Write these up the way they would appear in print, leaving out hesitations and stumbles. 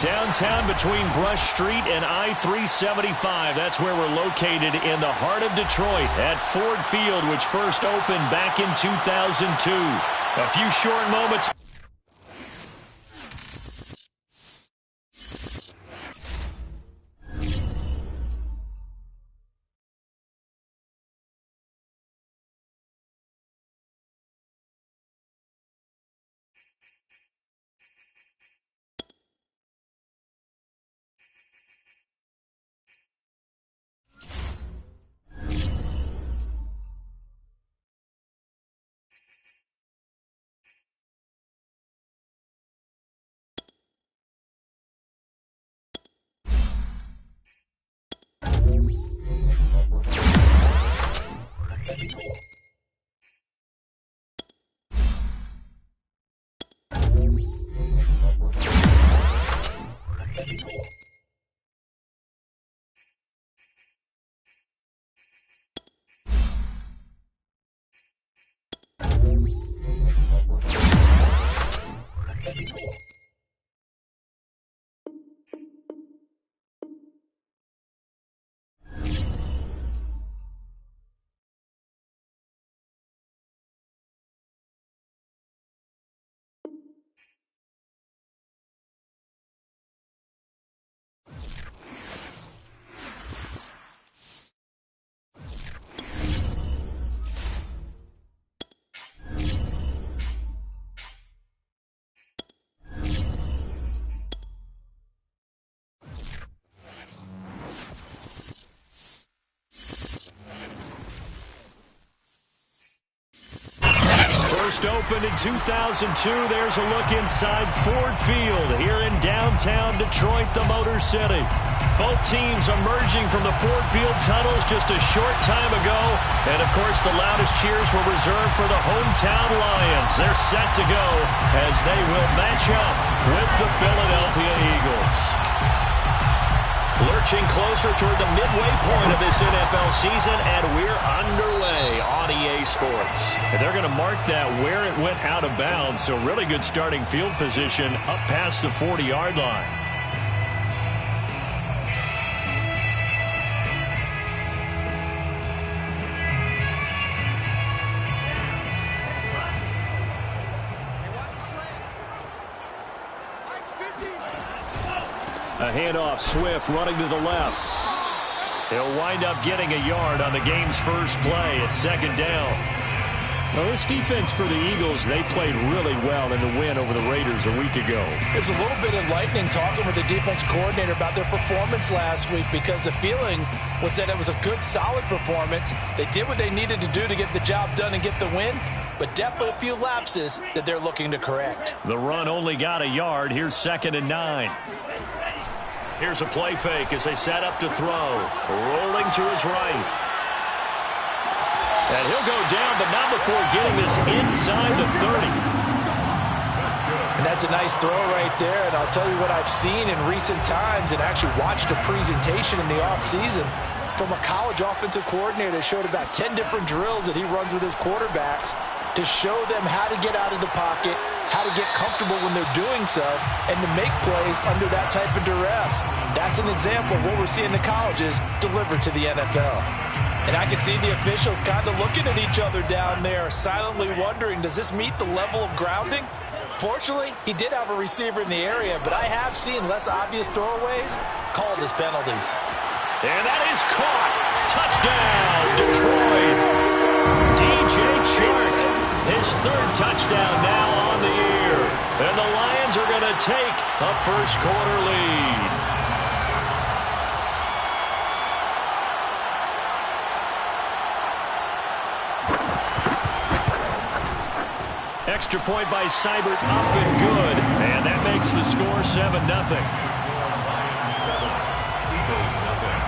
Downtown between Brush Street and I-375. That's where we're located in the heart of Detroit at Ford Field, which first opened back in 2002. A few short moments. First opened in 2002. There's a look inside Ford Field here in downtown Detroit, the Motor City. Both teams emerging from the Ford Field tunnels just a short time ago. And, of course, the loudest cheers were reserved for the hometown Lions. They're set to go as they will match up with the Philadelphia Eagles. Lurching closer toward the midway point of this NFL season, and we're underway on EA Sports. And they're going to mark that where it went out of bounds, so really good starting field position up past the 40-yard line. A handoff, Swift running to the left. He'll wind up getting a yard on the game's first play at second down. Now, this defense for the Eagles, they played really well in the win over the Raiders a week ago. It was a little bit enlightening talking with the defense coordinator about their performance last week, because the feeling was that it was a good, solid performance. They did what they needed to do to get the job done and get the win, but definitely a few lapses that they're looking to correct. The run only got a yard. Here's 2nd and 9. Here's a play fake as they set up to throw. Rolling to his right. And he'll go down, but not before getting this inside the 30. And that's a nice throw right there. And I'll tell you what I've seen in recent times and actually watched a presentation in the offseason from a college offensive coordinator that showed about 10 different drills that he runs with his quarterbacks to show them how to get out of the pocket, how to get comfortable when they're doing so, and to make plays under that type of duress. That's an example of what we're seeing the colleges deliver to the NFL. And I can see the officials kind of looking at each other down there, silently wondering, does this meet the level of grounding? Fortunately, he did have a receiver in the area, but I have seen less obvious throwaways called as penalties. And that is caught. Touchdown, Detroit. DJ Chark, his 3rd touchdown now on the year. And the Lions are going to take a first-quarter lead. Extra point by Seibert, up and good. And that makes the score 7-0. Eagles, nothing.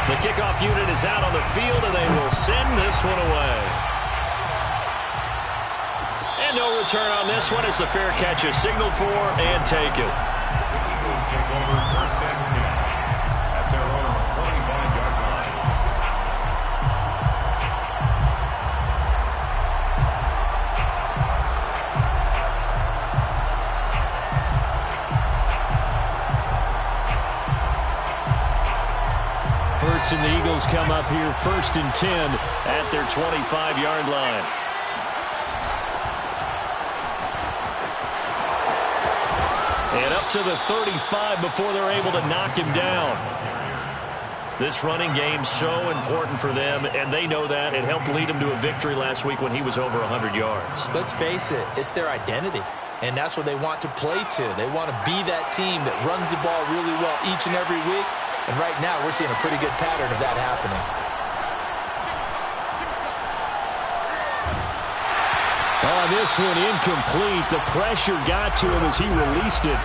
The kickoff unit is out on the field, and they will send this one away. And no return on this one as the fair catch is signaled for and taken. The Eagles take over 1st and 10 at their own 25-yard line. Cardinals come up here 1st and 10 at their 25-yard line. And up to the 35 before they're able to knock him down. This running game so important for them, and they know that. It helped lead them to a victory last week when he was over 100 yards. Let's face it, it's their identity, and that's what they want to play to. They want to be that team that runs the ball really well each and every week, and right now we're seeing a pretty good pattern of that happening. Oh, this one incomplete. The pressure got to him as he released it.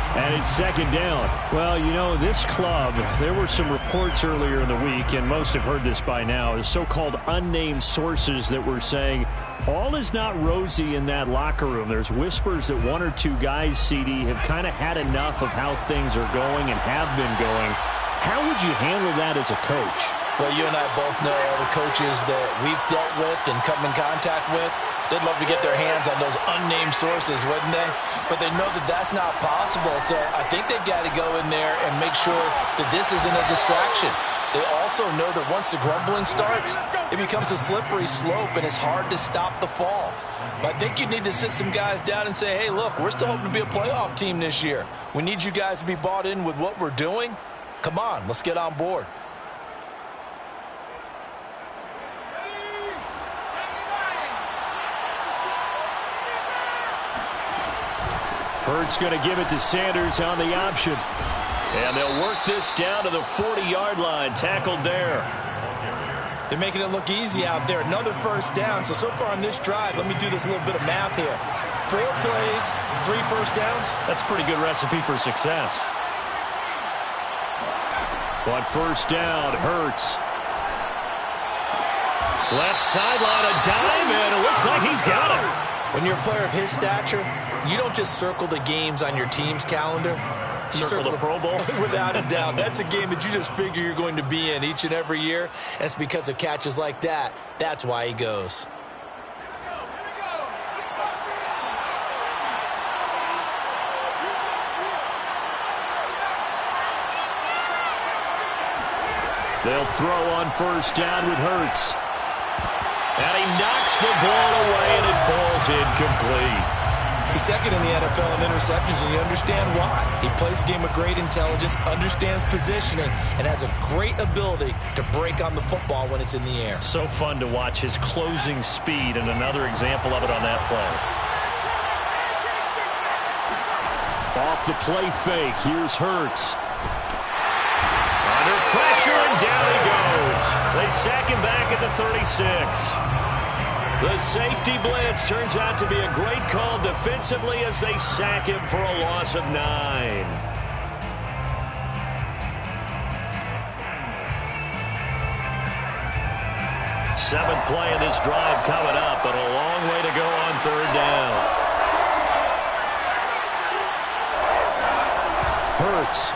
And it's 2nd down. Well, you know, this club, there were some reports earlier in the week, and most have heard this by now, is so-called unnamed sources that were saying all is not rosy in that locker room. There's whispers that 1 or 2 guys, CD, have kind of had enough of how things are going and have been going. How would you handle that as a coach? Well, you and I both know all the coaches that we've dealt with and come in contact with. They'd love to get their hands on those unnamed sources, wouldn't they? But they know that that's not possible, so I think they've got to go in there and make sure that this isn't a distraction. They also know that once the grumbling starts, it becomes a slippery slope, and it's hard to stop the fall. But I think you need to sit some guys down and say, hey, look, we're still hoping to be a playoff team this year. We need you guys to be bought in with what we're doing. Come on, let's get on board. Hurts going to give it to Sanders on the option. And they'll work this down to the 40-yard line. Tackled there. They're making it look easy out there. Another 1st down. So far on this drive, let me do this little bit of math here. 4 plays, 3 first downs. That's a pretty good recipe for success. On 1st down, Hurts. Left sideline, a dime, and it looks like he's got it. When you're a player of his stature, you don't just circle the games on your team's calendar. You circle the Pro Bowl. Without a doubt. That's a game that you just figure you're going to be in each and every year. And it's because of catches like that. That's why he goes. They'll throw on 1st down with Hurts. And he knocks the ball away, and it falls incomplete. He's 2nd in the NFL in interceptions, and you understand why. He plays a game of great intelligence, understands positioning, and has a great ability to break on the football when it's in the air. So fun to watch his closing speed, and another example of it on that play. Off the play fake, here's Hurts. Under pressure, and down he goes. They sack him back at the 36. The safety blitz turns out to be a great call defensively as they sack him for a loss of 9. 7th play of this drive coming up, but a long way to go on 3rd down. Hurts.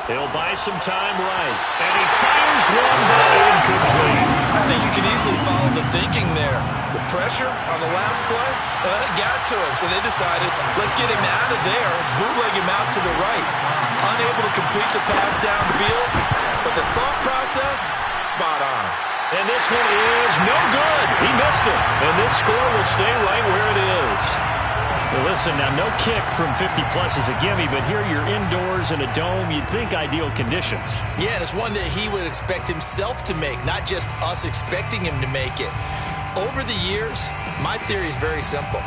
He'll buy some time right. And he fires one by incomplete. I think you can easily follow the thinking there. The pressure on the last play, it got to him. So they decided, let's get him out of there, bootleg him out to the right. Unable to complete the pass downfield, but the thought process, spot on. And this one is no good. He missed it. And this score will stay right where it is. Well, listen, now no kick from 50-plus is a gimme, but here you're indoors in a dome. You'd think ideal conditions. Yeah, and it's one that he would expect himself to make, not just us expecting him to make it. Over the years, my theory is very simple.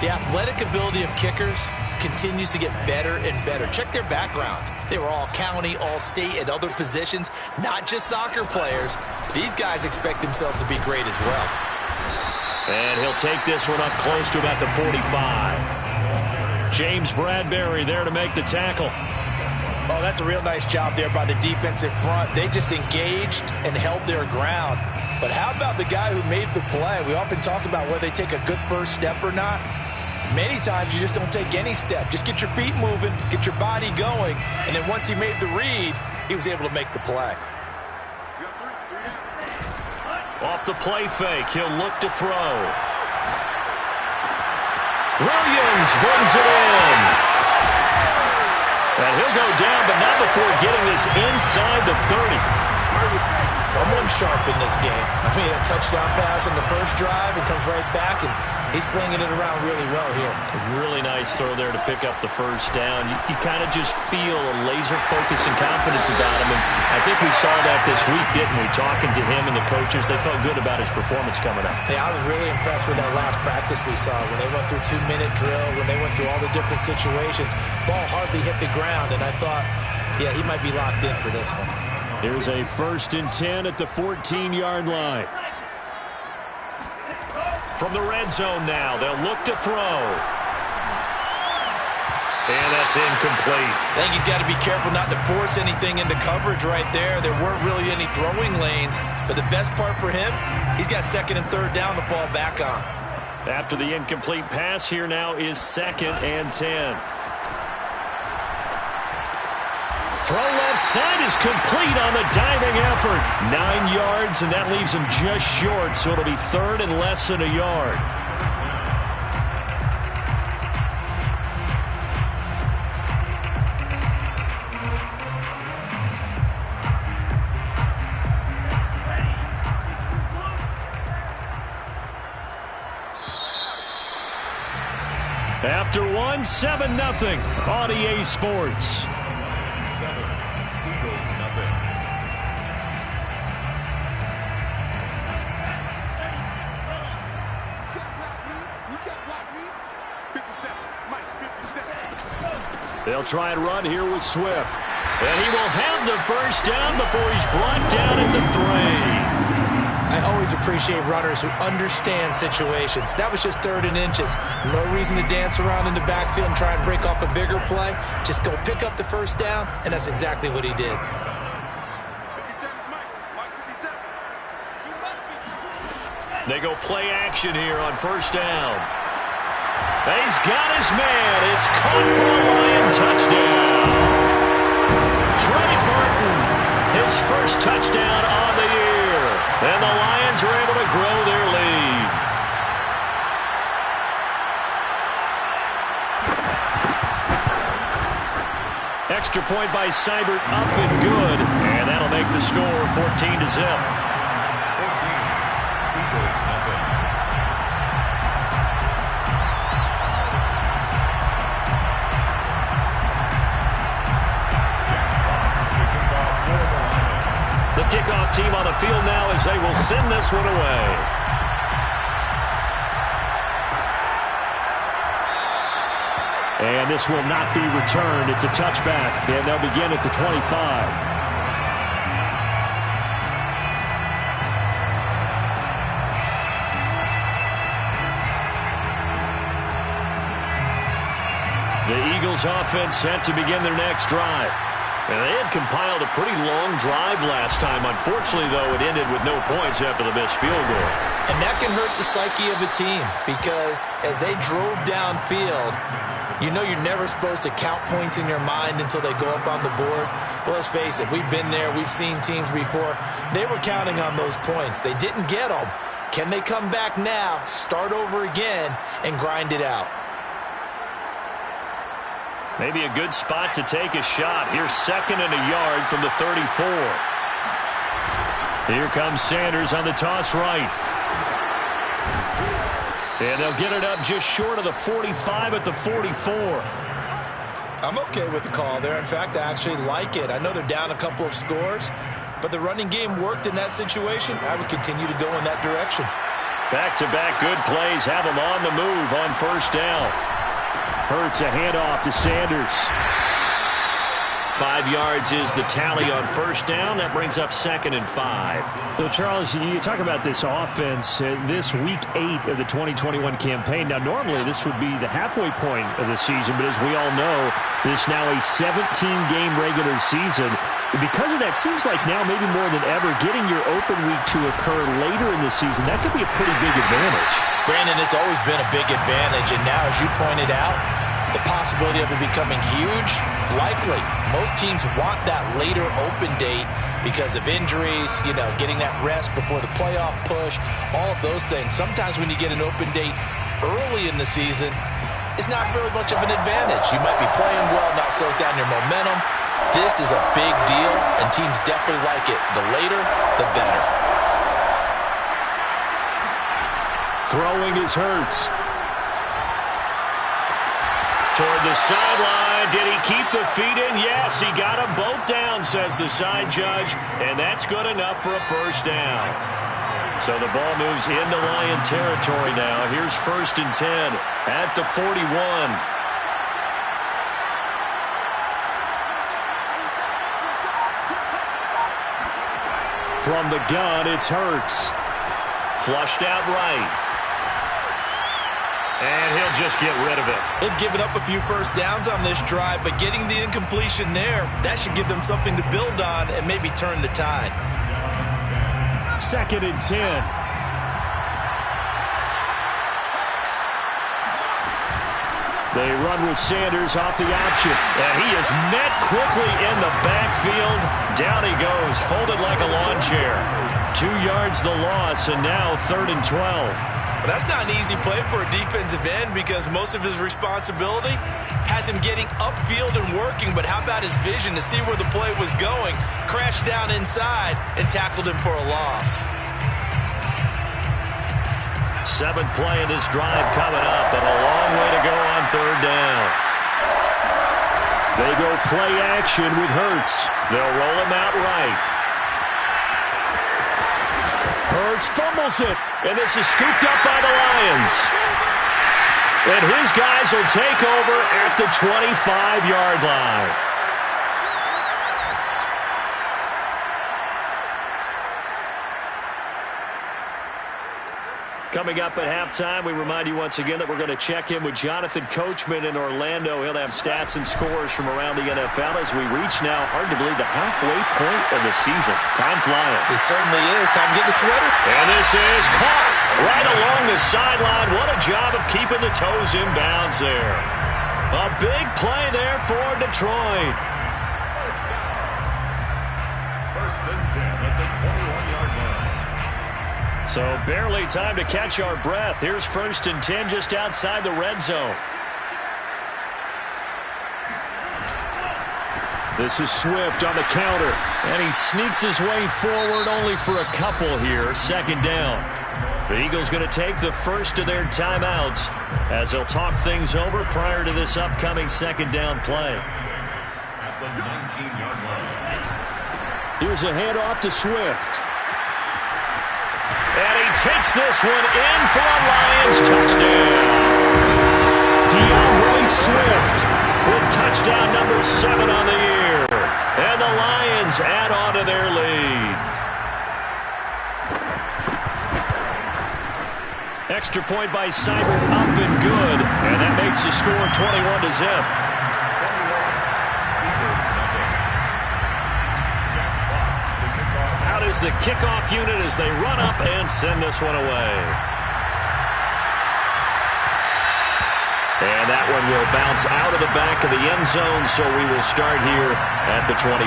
The athletic ability of kickers continues to get better and better. Check their background. They were all county, all state, at other positions, not just soccer players. These guys expect themselves to be great as well. And he'll take this one up close to about the 45. James Bradbury there to make the tackle. Oh, that's a real nice job there by the defensive front. They just engaged and held their ground. But how about the guy who made the play? We often talk about whether they take a good first step or not. Many times you just don't take any step. Just get your feet moving, get your body going, and then once he made the read, he was able to make the play. Off the play fake, he'll look to throw. Williams brings it in. And he'll go down, but not before getting this inside the 30. Someone sharp in this game. I mean, a touchdown pass on the first drive and comes right back, and he's flinging it around really well here. A really nice throw there to pick up the first down. You kind of just feel a laser focus and confidence about him, and I think we saw that this week, didn't we? Talking to him and the coaches, they felt good about his performance coming up. Yeah, I was really impressed with that last practice we saw when they went through 2-minute drill, when they went through all the different situations. Ball hardly hit the ground, and I thought, yeah, he might be locked in for this one. Here's a 1st and 10 at the 14-yard line. From the red zone now, they'll look to throw. And that's incomplete. I think he's got to be careful not to force anything into coverage right there. There weren't really any throwing lanes, but the best part for him, he's got 2nd and 3rd down to fall back on. After the incomplete pass, here now is 2nd and 10. Throw left side is complete on the diving effort. 9 yards, and that leaves him just short, so it'll be 3rd and less than a yard. After one, 7-0 on EA Sports. Eagles, nothing. They'll try and run here with Swift. And he will have the first down before he's brought down at the 3. I always appreciate runners who understand situations. That was just 3rd and inches. No reason to dance around in the backfield and try and break off a bigger play. Just go pick up the first down, and that's exactly what he did. They go play action here on 1st down. He's got his man. It's caught for a Lion touchdown. Trey Burton, his first touchdown on the year. And the Lions are able to grow their lead. Extra point by Seibert, up and good. And that'll make the score 14-0. 14. Eagles, nothing. The kickoff team on the field now as they will send this one away. And this will not be returned. It's a touchback, and they'll begin at the 25. The Eagles offense set to begin their next drive. And they had compiled a pretty long drive last time. Unfortunately, though, it ended with no points after the missed field goal. And that can hurt the psyche of a team because as they drove downfield, you know you're never supposed to count points in your mind until they go up on the board. But let's face it, we've been there. We've seen teams before. They were counting on those points. They didn't get them. Can they come back now, start over again, and grind it out? Maybe a good spot to take a shot. Here's 2nd and a yard from the 34. Here comes Sanders on the toss right. And they'll get it up just short of the 45 at the 44. I'm okay with the call there. In fact, I actually like it. I know they're down a couple of scores, but the running game worked in that situation. I would continue to go in that direction. Back-to-back good plays have them on the move on 1st down. Hurts a handoff to Sanders. 5 yards is the tally on 1st down. That brings up 2nd and 5. So, Charles, you talk about this offense, this week 8 of the 2021 campaign. Now, normally this would be the halfway point of the season, but as we all know, this is now a 17-game regular season. Because of that, seems like now maybe more than ever, getting your open week to occur later in the season, that could be a pretty big advantage. Brandon, it's always been a big advantage, and now, as you pointed out, the possibility of it becoming huge, likely. Most teams want that later open date because of injuries, you know, getting that rest before the playoff push, all of those things. Sometimes when you get an open date early in the season, it's not really much of an advantage. You might be playing well, not slows down your momentum. This is a big deal, and teams definitely like it. The later, the better. Throwing is Hurts. Toward the sideline. Did he keep the feet in? Yes, he got them both down, says the side judge, and that's good enough for a first down. So the ball moves into Lion territory now. Here's 1st and 10 at the 41. From the gun, it's Hurts. Flushed out right. And he'll just get rid of it. They've given up a few first downs on this drive, but getting the incompletion there, that should give them something to build on and maybe turn the tide. 2nd and 10. They run with Sanders off the option. And he is met quickly in the backfield. Down he goes, folded like a lawn chair. 2 yards the loss, and now 3rd and 12. But that's not an easy play for a defensive end because most of his responsibility has him getting upfield and working. But how about his vision to see where the play was going, crashed down inside, and tackled him for a loss. 7th play in this drive coming up, but a long way to go on 3rd down. They go play action with Hurts. They'll roll him out right. Hurts fumbles it. And this is scooped up by the Lions. And his guys will take over at the 25-yard line. Coming up at halftime, we remind you once again that we're going to check in with Jonathan Coachman in Orlando. He'll have stats and scores from around the NFL as we reach now, hard to believe, the halfway point of the season. Time flying. It certainly is. Time to get the sweater. And this is caught right along the sideline. What a job of keeping the toes in bounds there. A big play there for Detroit. First and 10 at the 21-yard line. So barely time to catch our breath. Here's 1st and 10 just outside the red zone. This is Swift on the counter. And he sneaks his way forward only for a couple here. 2nd down. The Eagles going to take the first of their timeouts as they'll talk things over prior to this upcoming 2nd down play. At the 19-yard line. Here's a handoff to Swift. And he takes this one in for a Lions touchdown. DeAndre Swift with touchdown number 7 on the year. And the Lions add on to their lead. Extra point by Seibert up and good. And that makes the score 21-0. Is the kickoff unit as they run up and send this one away. And that one will bounce out of the back of the end zone, so we will start here at the 25.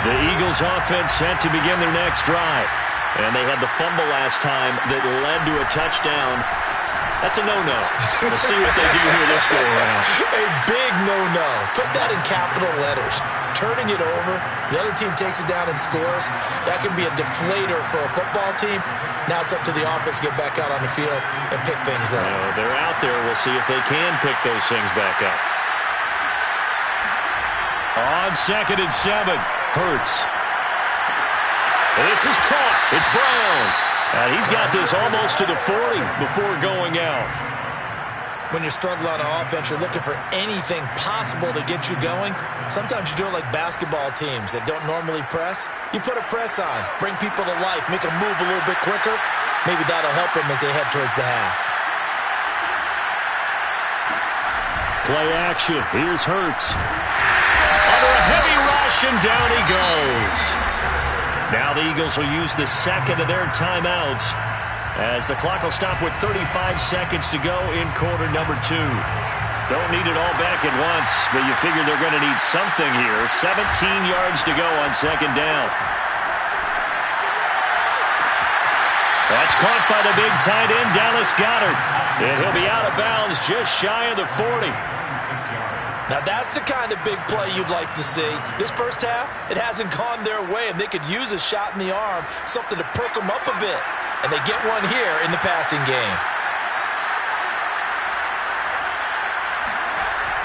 The Eagles offense set to begin their next drive. And they had the fumble last time that led to a touchdown. That's a no-no. We'll see what they do here this go around. A big no-no. Put that in capital letters. Turning it over, the other team takes it down and scores. That can be a deflator for a football team. Now it's up to the offense to get back out on the field and pick things up. They're out there. We'll see if they can pick those things back up. On 2nd and 7, Hurts. This is caught. It's Brown. And he's got this almost to the 40 before going out. When you're struggling on offense, you're looking for anything possible to get you going. Sometimes you do it like basketball teams that don't normally press. You put a press on, bring people to life, make them move a little bit quicker. Maybe that'll help them as they head towards the half. Play action. Here's Hurts. Under a heavy rush, and down he goes. Now the Eagles will use the second of their timeouts as the clock will stop with 35 seconds to go in quarter number 2. Don't need it all back at once, but you figure they're going to need something here. 17 yards to go on second down. That's caught by the big tight end, Dallas Goedert. And he'll be out of bounds just shy of the 40. Now that's the kind of big play you'd like to see. This first half, it hasn't gone their way, and they could use a shot in the arm, something to perk them up a bit. And they get one here in the passing game.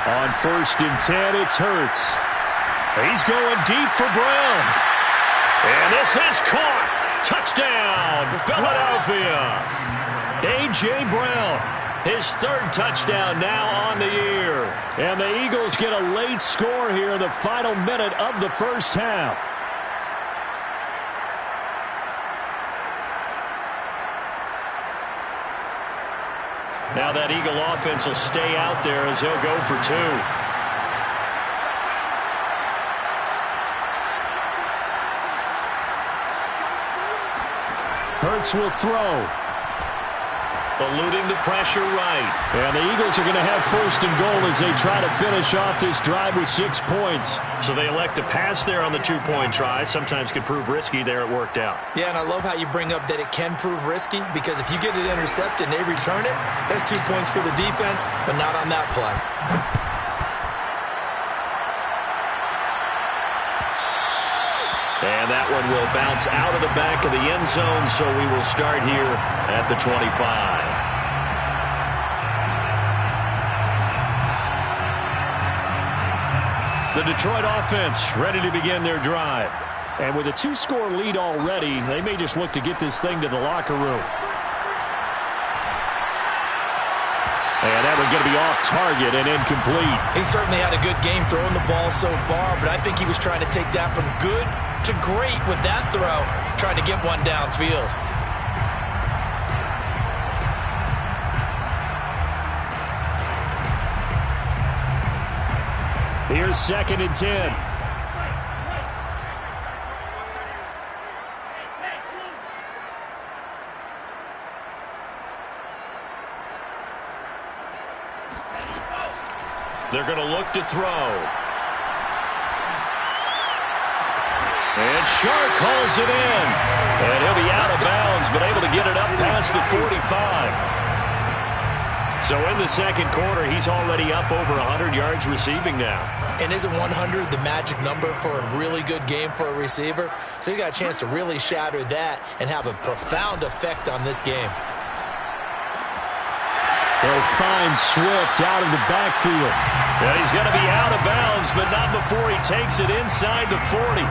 On 1st and 10, it's Hurts. He's going deep for Brown. And this is caught. Touchdown, Philadelphia. A.J. Brown, his 3rd touchdown now on the year. And the Eagles get a late score here in the final minute of the first half. Now that Eagle offense will stay out there as he'll go for 2. Hurts will throw. Eluding the pressure right. And the Eagles are going to have 1st and goal as they try to finish off this drive with 6 points. So they elect to pass there on the 2-point try. Sometimes could prove risky. There it worked out. Yeah, and I love how you bring up that it can prove risky, because if you get it intercepted and they return it, that's 2 points for the defense, but not on that play. And that one will bounce out of the back of the end zone, so we will start here at the 25. The Detroit offense ready to begin their drive. And with a 2-score lead already, they may just look to get this thing to the locker room. And that one's going to be off target and incomplete. He certainly had a good game throwing the ball so far, but I think he was trying to take that from good to great with that throw, trying to get one downfield. Here's 2nd and 10. They're going to look to throw. And Shark calls it in. And he'll be out of bounds, but able to get it up past the 45. So in the second quarter, he's already up over 100 yards receiving now. And isn't 100 the magic number for a really good game for a receiver? So he got a chance to really shatter that and have a profound effect on this game. They'll find Swift out of the backfield. And he's going to be out of bounds, but not before he takes it inside the 40.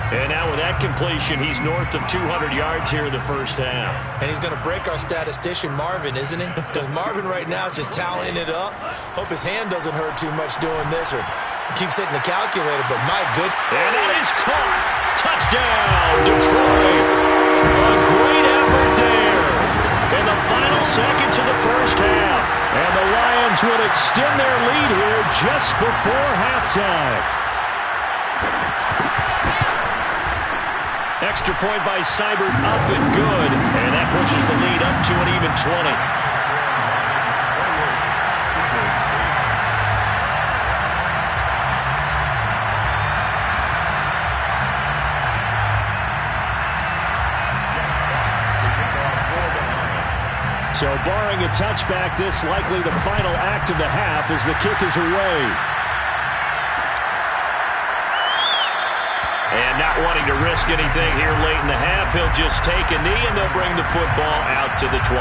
And now with that completion, he's north of 200 yards here in the first half. And he's going to break our statistician, Marvin, isn't he? Because Marvin right now is just tallying it up. Hope his hand doesn't hurt too much doing this or keeps hitting the calculator, but my good. And that is caught. Touchdown, Detroit. A great effort there in the final seconds of the first half. And the Lions would extend their lead here just before halftime. Extra point by Seibert, up and good. And that pushes the lead up to an even 20. So barring a touchback, this likely the final act of the half as the kick is away. And not wanting to risk anything here late in the half, he'll just take a knee and they'll bring the football out to the 25.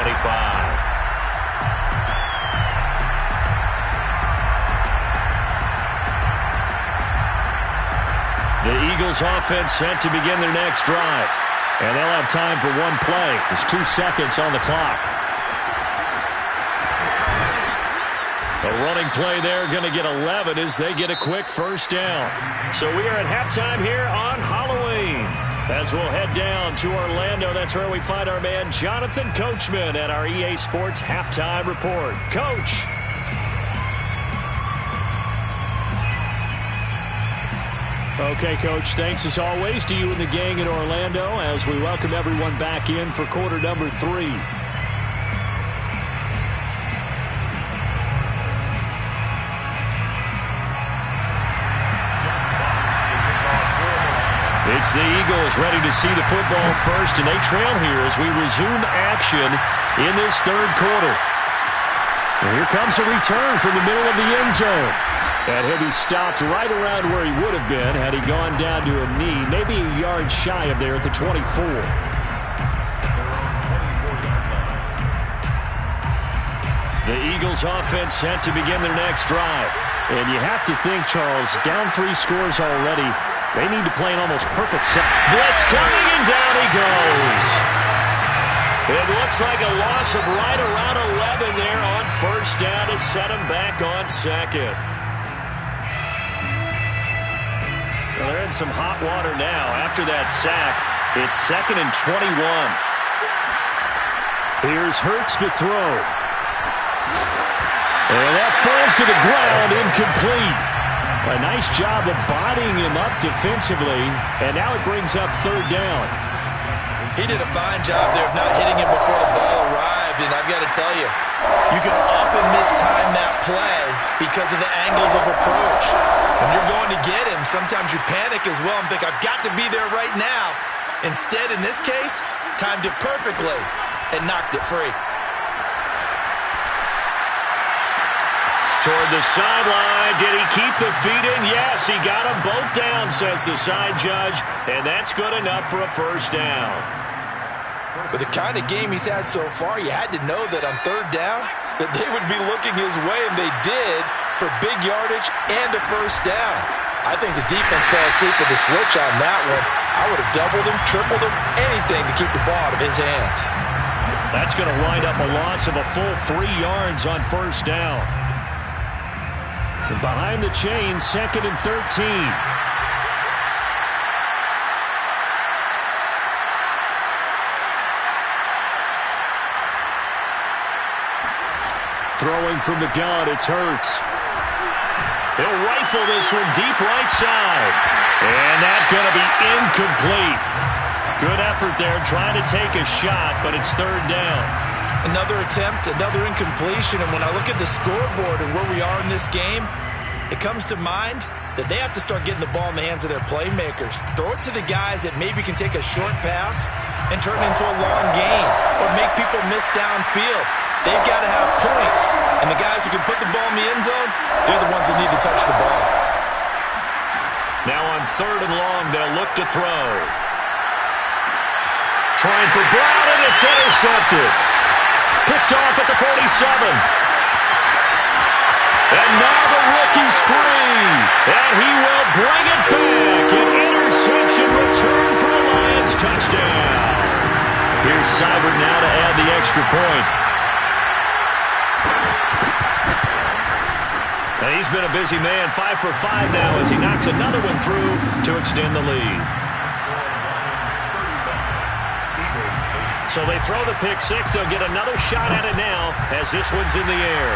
The Eagles offense set to begin their next drive. And they'll have time for one play. There's 2 seconds on the clock. A running play there, going to get 11 as they get a quick first down. So we are at halftime here on Halloween. As we'll head down to Orlando, that's where we find our man Jonathan Coachman at our EA Sports Halftime Report. Coach. Okay, Coach, thanks as always to you and the gang in Orlando as we welcome everyone back in for quarter number 3. It's the Eagles ready to see the football first, and they trail here as we resume action in this third quarter. And here comes a return from the middle of the end zone. And he'll be stopped right around where he would have been had he gone down to a knee, maybe a yard shy of there at the 24. The Eagles offense set to begin their next drive. And you have to think, Charles, down 3 scores already. They need to play an almost perfect set. Blitz coming, and down he goes. It looks like a loss of right around 11 there on first down to set him back on second. Well, they're in some hot water now. After that sack, it's 2nd and 21. Here's Hurts to throw. And that falls to the ground, incomplete. A nice job of bodying him up defensively, and now it brings up third down. He did a fine job there of not hitting him before the ball arrived, and I've got to tell you, you can often mistime that play because of the angles of approach. When you're going to get him, sometimes you panic as well and think, I've got to be there right now. Instead, in this case, timed it perfectly and knocked it free. Toward the sideline. Did he keep the feet in? Yes, he got them both down, says the side judge, and that's good enough for a first down. With the kind of game he's had so far, you had to know that on third down that they would be looking his way, and they did, for big yardage and a first down. I think the defense fell asleep with the switch on that one. I would have doubled him, tripled him, anything to keep the ball out of his hands. That's going to wind up a loss of a full 3 yards on first down. And behind the chain, 2nd and 13. Throwing from the gun, it's Hurts. He'll rifle this one deep right side. And that's going to be incomplete. Good effort there, trying to take a shot, but it's third down. Another attempt, another incompletion, and when I look at the scoreboard and where we are in this game, it comes to mind that they have to start getting the ball in the hands of their playmakers. Throw it to the guys that maybe can take a short pass and turn it into a long gain or make people miss downfield. They've got to have points, and the guys who can put the ball in the end zone, they're the ones that need to touch the ball. Now on 3rd and long, they'll look to throw. Trying for Brown, and it's intercepted. Picked off at the 47. And now the rookie's free. And he will bring it back. An interception return for a Lions touchdown. Here's Seibert now to add the extra point. And he's been a busy man, 5 for 5 now as he knocks another one through to extend the lead. So they throw the pick six. They'll get another shot at it now as this one's in the air.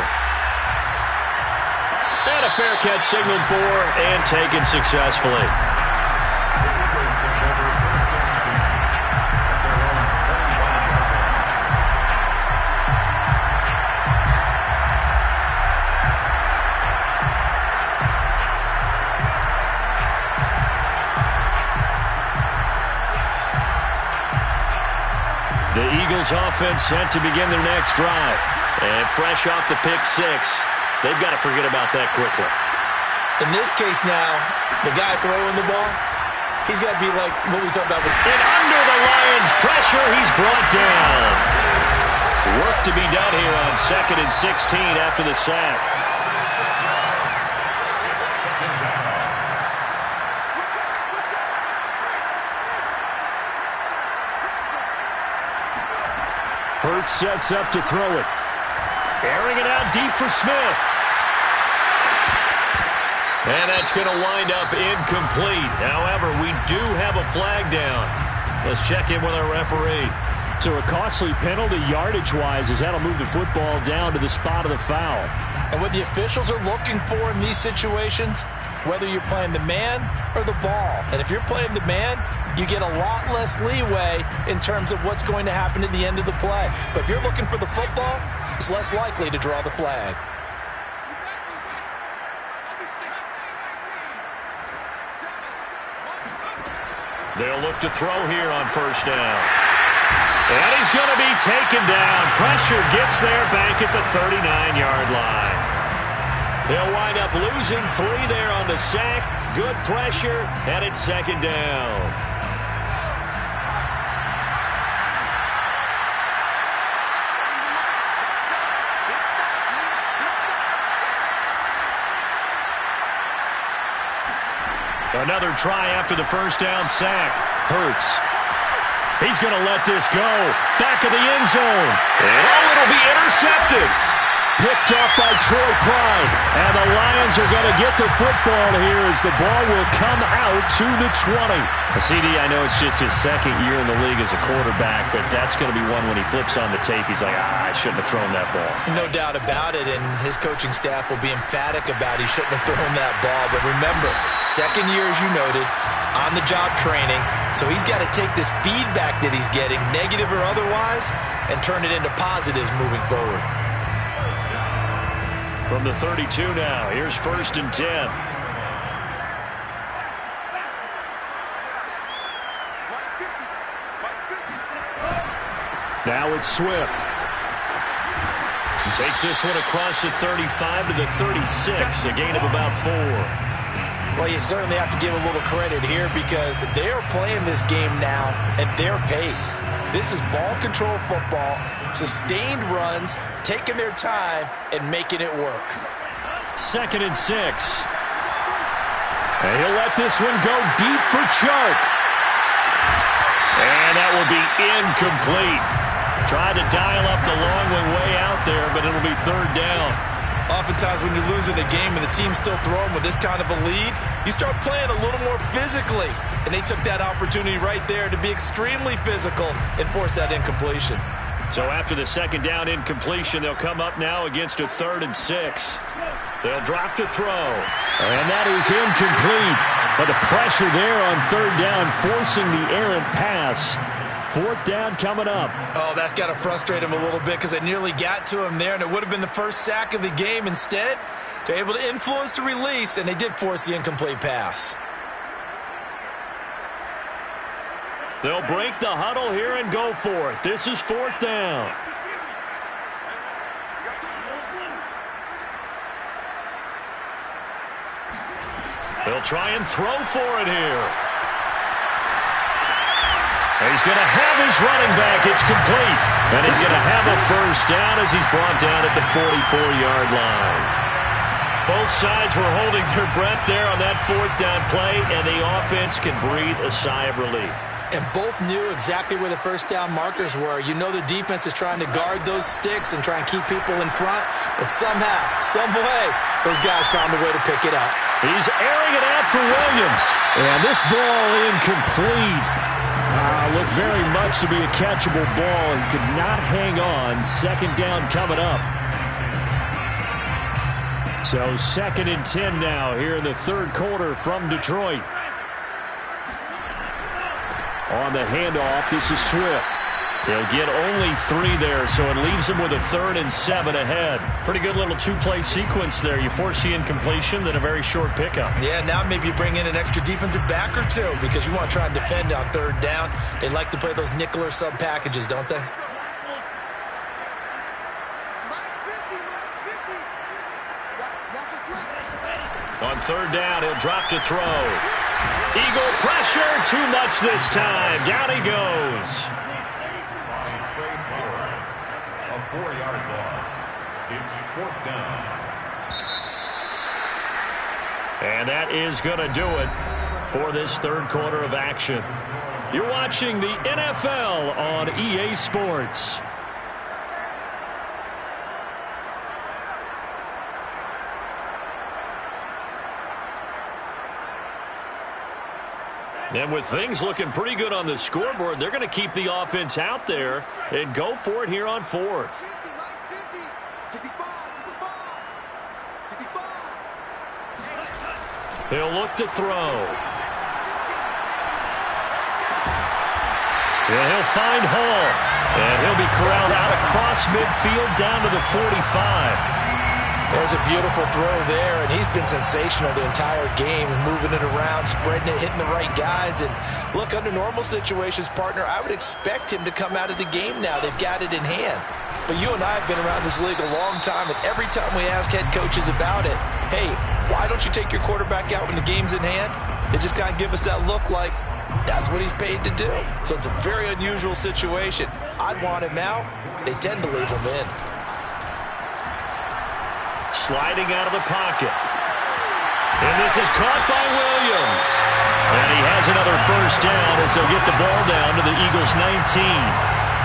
And a fair catch signaled for and taken successfully. The Eagles offense set to begin their next drive. And fresh off the pick six, they've got to forget about that quickly. In this case now, the guy throwing the ball, he's got to be like what we talked about. And under the Lions' pressure, he's brought down. Work to be done here on 2nd and 16 after the sack. Hurts sets up to throw it. Airing it out deep for Smith. And that's going to wind up incomplete. However, we do have a flag down. Let's check in with our referee. So a costly penalty yardage-wise as that'll move the football down to the spot of the foul. And what the officials are looking for in these situations, whether you're playing the man or the ball. And if you're playing the man, you get a lot less leeway in terms of what's going to happen at the end of the play. But if you're looking for the football, it's less likely to draw the flag. They'll look to throw here on first down. And he's going to be taken down. Pressure gets there back at the 39-yard line. They'll wind up losing 3 there on the sack. Good pressure, and it's second down. Another try after the first down sack. Hurts. He's going to let this go. Back of the end zone. And it'll be intercepted. Picked up by Troy Pride. And the Lions are going to get the football here as the ball will come out to the 20. CD, I know it's just his second year in the league as a quarterback, but that's going to be one when he flips on the tape. He's like, I shouldn't have thrown that ball. No doubt about it, and his coaching staff will be emphatic about he shouldn't have thrown that ball. But remember, second year, as you noted, on-the-job training, so he's got to take this feedback that he's getting, negative or otherwise, and turn it into positives moving forward. From the 32 now, here's first and 10. Now it's Swift. He takes this one across the 35 to the 36, a gain of about 4. Well, you certainly have to give a little credit here because they are playing this game now at their pace. This is ball control football, sustained runs, taking their time, and making it work. Second and 6. And he'll let this one go deep for Chark. And that will be incomplete. Tried to dial up the long one way out there, but it'll be third down. Oftentimes when you're losing a game and the team's still throwing with this kind of a lead, you start playing a little more physically. And they took that opportunity right there to be extremely physical and force that incompletion. So after the second down incompletion, they'll come up now against a 3rd and 6. They'll drop to throw. And that is incomplete. But the pressure there on third down, forcing the errant pass. Fourth down coming up. Oh, that's got to frustrate him a little bit because they nearly got to him there, and it would have been the first sack of the game. Instead, they're able to influence the release, and they did force the incomplete pass. They'll break the huddle here and go for it. This is fourth down. They'll try and throw for it here. He's going to have his running back. It's complete. And he's going to have a first down as he's brought down at the 44-yard line. Both sides were holding their breath there on that fourth down play, and the offense can breathe a sigh of relief. And both knew exactly where the first down markers were. You know the defense is trying to guard those sticks and try and keep people in front, but somehow, some way, those guys found a way to pick it up. He's airing it out for Williams. And this ball incomplete. Looked very much to be a catchable ball and could not hang on. Second down coming up. So second and 10 now here in the third quarter from Detroit. On the handoff, this is Swift. He'll get only 3 there, so it leaves him with a 3rd and 7 ahead. Pretty good little two-play sequence there. You force the incompletion, then a very short pickup. Yeah, now maybe you bring in an extra defensive back or two because you want to try and defend on third down. They like to play those nickel or sub packages, don't they? On third down, he'll drop to throw. Eagle pressure, too much this time. Down he goes. A 4-yard loss. It's fourth down. And that is going to do it for this third quarter of action. You're watching the NFL on EA Sports. And with things looking pretty good on the scoreboard, they're going to keep the offense out there and go for it here on fourth. He'll look to throw. And he'll find Hall. And he'll be corralled out across midfield down to the 45. There's a beautiful throw there, and he's been sensational the entire game, moving it around, spreading it, hitting the right guys. And look, under normal situations, partner, I would expect him to come out of the game now. They've got it in hand. But you and I have been around this league a long time, and every time we ask head coaches about it, hey, why don't you take your quarterback out when the game's in hand? They just kind of give us that look like that's what he's paid to do. So it's a very unusual situation. I'd want him out. They tend to leave him in. Sliding out of the pocket. And this is caught by Williams. And he has another first down as they'll get the ball down to the Eagles' 19.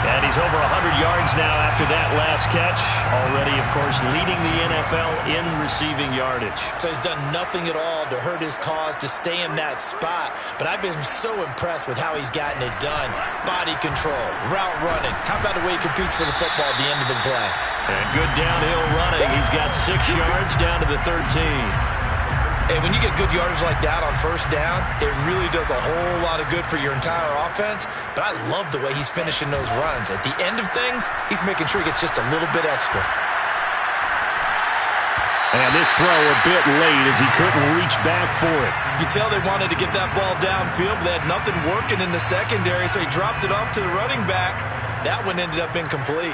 And he's over 100 yards now after that last catch. Already, of course, leading the NFL in receiving yardage. So he's done nothing at all to hurt his cause, to stay in that spot. But I've been so impressed with how he's gotten it done. Body control, route running. How about the way he competes for the football at the end of the play? And good downhill running. He's got 6 yards down to the 13. And when you get good yardage like that on first down, it really does a whole lot of good for your entire offense. But I love the way he's finishing those runs. At the end of things, he's making sure he gets just a little bit extra. And this throw a bit late as he couldn't reach back for it. You can tell they wanted to get that ball downfield, but they had nothing working in the secondary, so he dropped it off to the running back. That one ended up incomplete.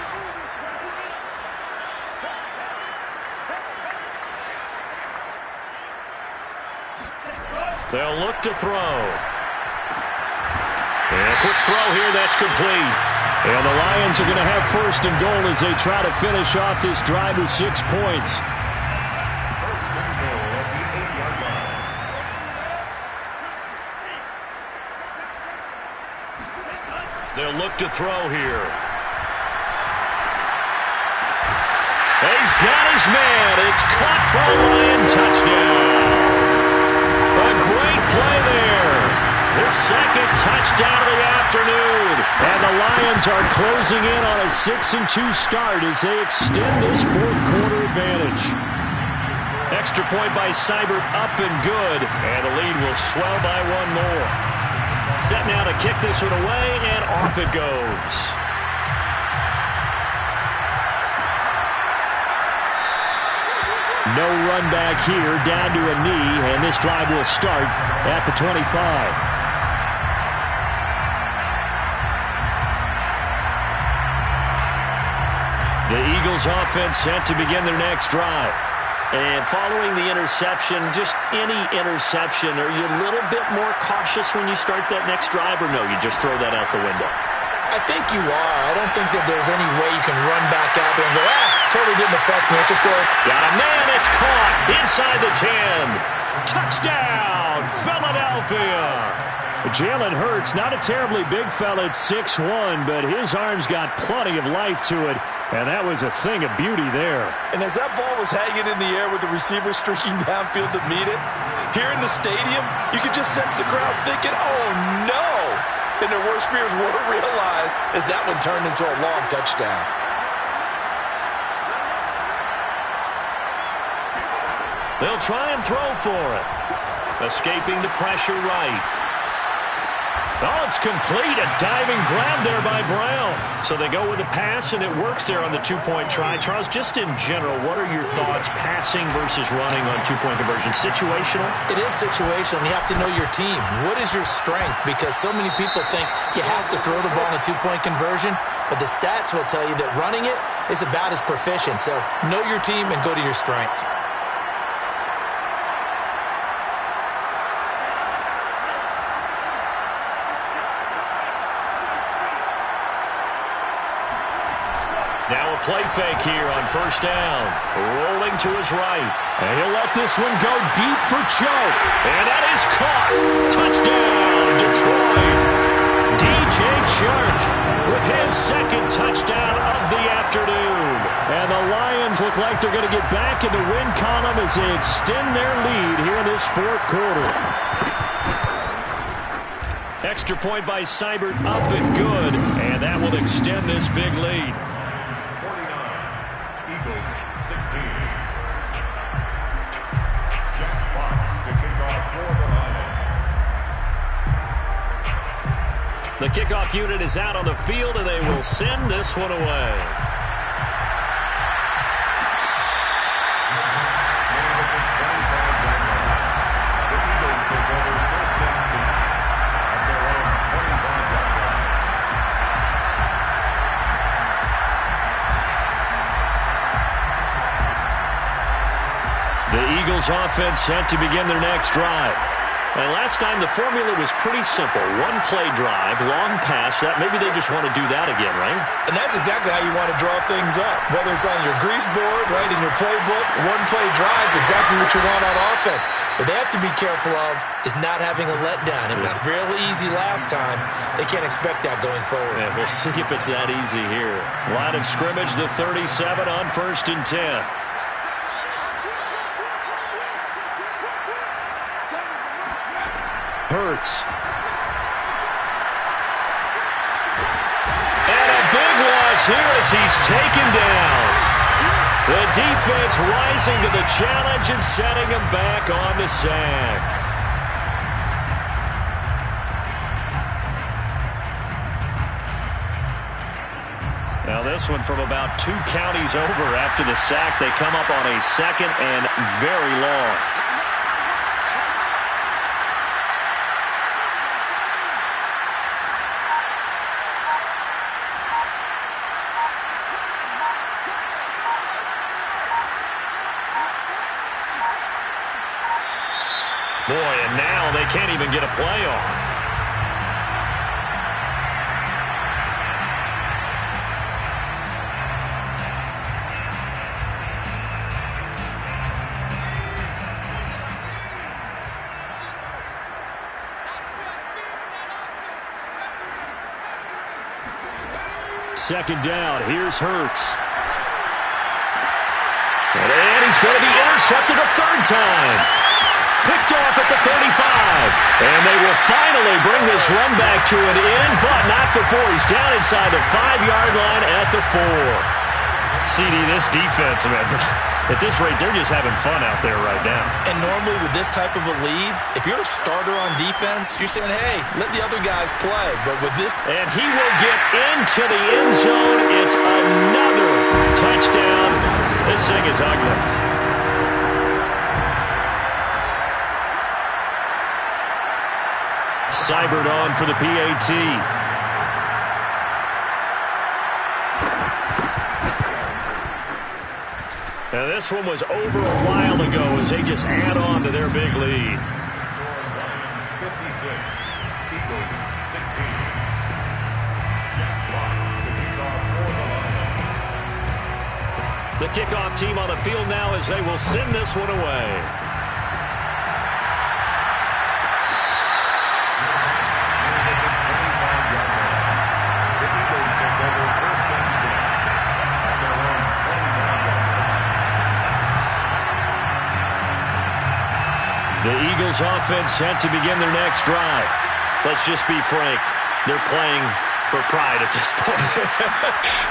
They'll look to throw. And a quick throw here, that's complete. And the Lions are going to have first and goal as they try to finish off this drive with 6 points. First and goal at the 8-yard line. They'll look to throw here. He's got his man. It's caught for a Lion touchdown. A great play there. His second touchdown of the afternoon. And the Lions are closing in on a 6-2 start as they extend this fourth-quarter advantage. Extra point by Seibert, up and good. And the lead will swell by one more. Set now to kick this one away, and off it goes. No run back here, down to a knee, and this drive will start at the 25. The Eagles offense set to begin their next drive. And following the interception, just any interception, are you a little bit more cautious when you start that next drive, or no, you just throw that out the window? I think you are. I don't think that there's any way you can run back out there and go, totally didn't affect me. Let's just go. Got a man, it's caught inside the 10. Touchdown, Philadelphia. Jalen Hurts, not a terribly big fella at 6'1", but his arms got plenty of life to it, and that was a thing of beauty there. And as that ball was hanging in the air with the receiver streaking downfield to meet it, here in the stadium, you could just sense the crowd thinking, oh, no. And their worst fears were realized as that one turned into a long touchdown. They'll try and throw for it. Escaping the pressure right. Oh, it's complete. A diving grab there by Brown. So they go with a pass, and it works there on the two-point try. Charles, just in general, what are your thoughts passing versus running on two-point conversion? Situational? It is situational. You have to know your team. What is your strength? Because so many people think you have to throw the ball in a two-point conversion, but the stats will tell you that running it is about as proficient. So know your team and go to your strength. Now a play fake here on first down. Rolling to his right. And he'll let this one go deep for choke. And that is caught. Touchdown, Detroit. DJ Chark with his second touchdown of the afternoon. And the Lions look like they're going to get back in the win column as they extend their lead here in this fourth quarter. Extra point by Seibert, up and good. And that will extend this big lead. 16. Jack Fox to kick off for the Lions. The kickoff unit is out on the field, and they will send this one away. Eagles offense set to begin their next drive. And last time the formula was pretty simple. One-play drive, long pass. That maybe they just want to do that again, right? And that's exactly how you want to draw things up. Whether it's on your grease board, right, in your playbook, one-play drives exactly what you want on offense. What they have to be careful of is not having a letdown. It was real easy last time. They can't expect that going forward. Yeah, we'll see if it's that easy here. Line of scrimmage, the 37 on 1st and 10. Hurts. And a big loss here as he's taken down. The defense rising to the challenge and setting him back on the sack. Now this one from about 2 counties over after the sack. They come up on a 2nd and very long. Boy, and now they can't even get a play off. Second down, here's Hurts. And he's going to be intercepted a 3rd time. Picked off at the 35. And they will finally bring this run back to an end, but not before he's down inside the 5-yard line at the 4. CD, this defense, man, at this rate, they're just having fun out there right now. And normally with this type of a lead, if you're a starter on defense, you're saying, hey, let the other guys play. But with this... And he will get into the end zone. It's another touchdown. This thing is ugly. Seibert on for the PAT. Now this one was over a while ago as they just add on to their big lead. Lions 56, Eagles 16. Jack Fox to kick off for the Lions. The kickoff team on the field now as they will send this one away. The Eagles offense set to begin their next drive. Let's just be frank. They're playing for pride at this point.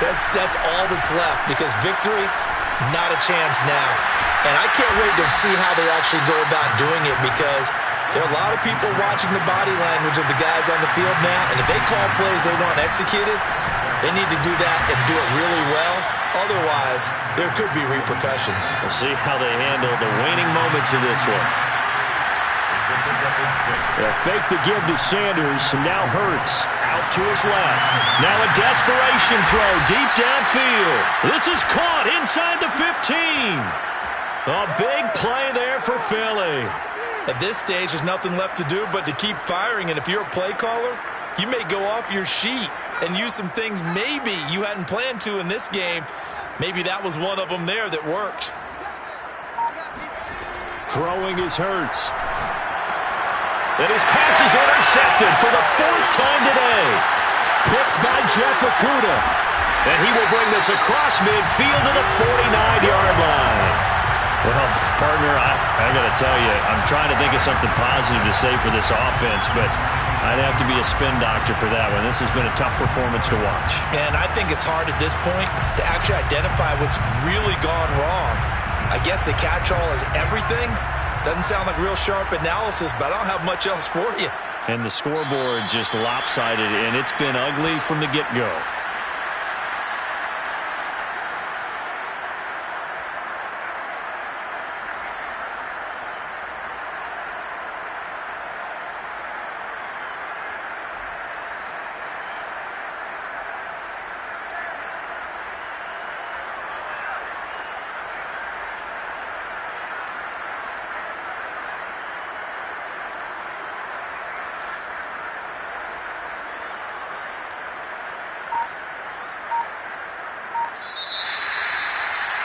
That's all that's left because victory, not a chance now. And I can't wait to see how they actually go about doing it because there are a lot of people watching the body language of the guys on the field now. And if they call plays they want executed, they need to do that and do it really well. Otherwise, there could be repercussions. We'll see how they handle the waning moments of this one. Fake the give to Sanders, and now Hurts out to his left. Now a desperation throw deep downfield. This is caught inside the 15. A big play there for Philly. At this stage, there's nothing left to do but to keep firing, and if you're a play caller, you may go off your sheet and use some things maybe you hadn't planned to in this game. Maybe that was one of them there that worked. Throwing is Hurts. And his pass is intercepted for the 4th time today. Picked by Jeff Okudah. And he will bring this across midfield to the 49-yard line. Well, partner, I got to tell you, I'm trying to think of something positive to say for this offense, but I'd have to be a spin doctor for that one. This has been a tough performance to watch. And I think it's hard at this point to actually identify what's really gone wrong. I guess the catch-all is everything. Doesn't sound like real sharp analysis, but I don't have much else for you. And the scoreboard just lopsided, and it's been ugly from the get-go.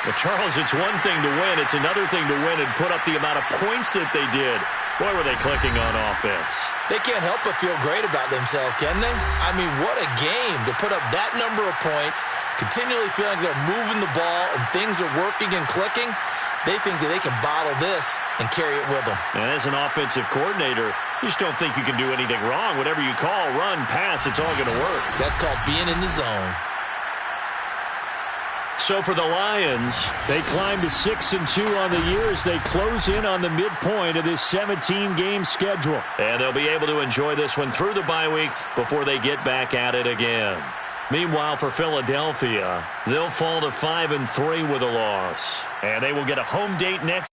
Well, Charles, it's one thing to win. It's another thing to win and put up the amount of points that they did. Boy, were they clicking on offense. They can't help but feel great about themselves, can they? I mean, what a game to put up that number of points, continually feeling they're moving the ball and things are working and clicking. They think that they can bottle this and carry it with them. And as an offensive coordinator, you just don't think you can do anything wrong. Whatever you call, run, pass, it's all going to work. That's called being in the zone. So for the Lions, they climb to 6-2 on the year as they close in on the midpoint of this 17-game schedule. and they'll be able to enjoy this one through the bye week before they get back at it again. Meanwhile, for Philadelphia, they'll fall to 5-3 with a loss, and they will get a home date next